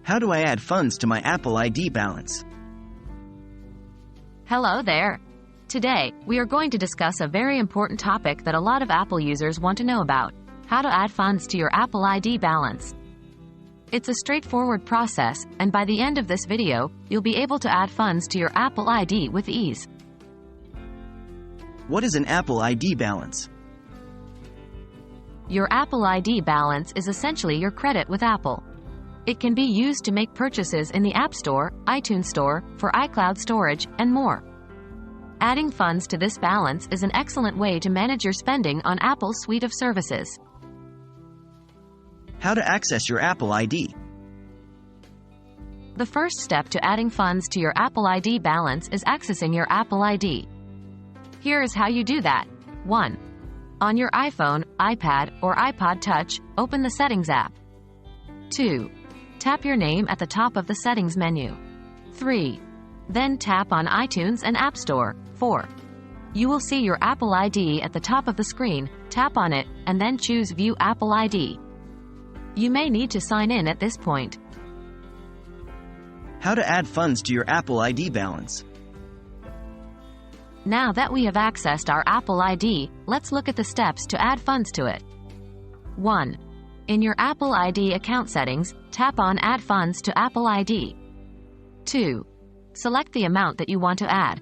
How do I add funds to my Apple ID balance? Hello there. Today, we are going to discuss a very important topic that a lot of Apple users want to know about: how to add funds to your Apple ID balance. It's a straightforward process, and by the end of this video, you'll be able to add funds to your Apple ID with ease. What is an Apple ID balance? Your Apple ID balance is essentially your credit with Apple. It can be used to make purchases in the App Store, iTunes Store, for iCloud storage, and more. Adding funds to this balance is an excellent way to manage your spending on Apple's suite of services. How to access your Apple ID? The first step to adding funds to your Apple ID balance is accessing your Apple ID. Here is how you do that. 1. On your iPhone, iPad, or iPod Touch, open the Settings app. 2. Tap your name at the top of the Settings menu. 3. Then tap on iTunes and App Store. 4. You will see your Apple ID at the top of the screen. Tap on it, and then choose View Apple ID. You may need to sign in at this point. How to add funds to your Apple ID balance? Now that we have accessed our Apple ID, let's look at the steps to add funds to it. 1. In your Apple ID account settings, tap on Add Funds to Apple ID. 2. Select the amount that you want to add.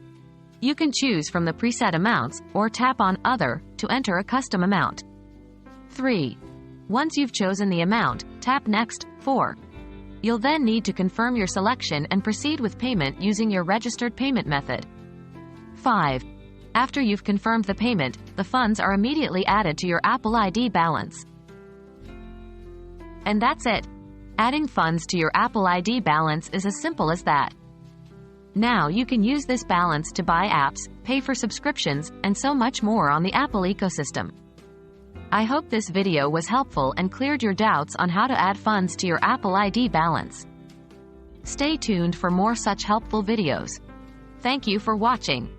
You can choose from the preset amounts, or tap on Other to enter a custom amount. 3. Once you've chosen the amount, tap Next. 4. You'll then need to confirm your selection and proceed with payment using your registered payment method. 5. After you've confirmed the payment, the funds are immediately added to your Apple ID balance. And that's it. Adding funds to your Apple ID balance is as simple as that. Now you can use this balance to buy apps, pay for subscriptions, and so much more on the Apple ecosystem. I hope this video was helpful and cleared your doubts on how to add funds to your Apple ID balance. Stay tuned for more such helpful videos. Thank you for watching.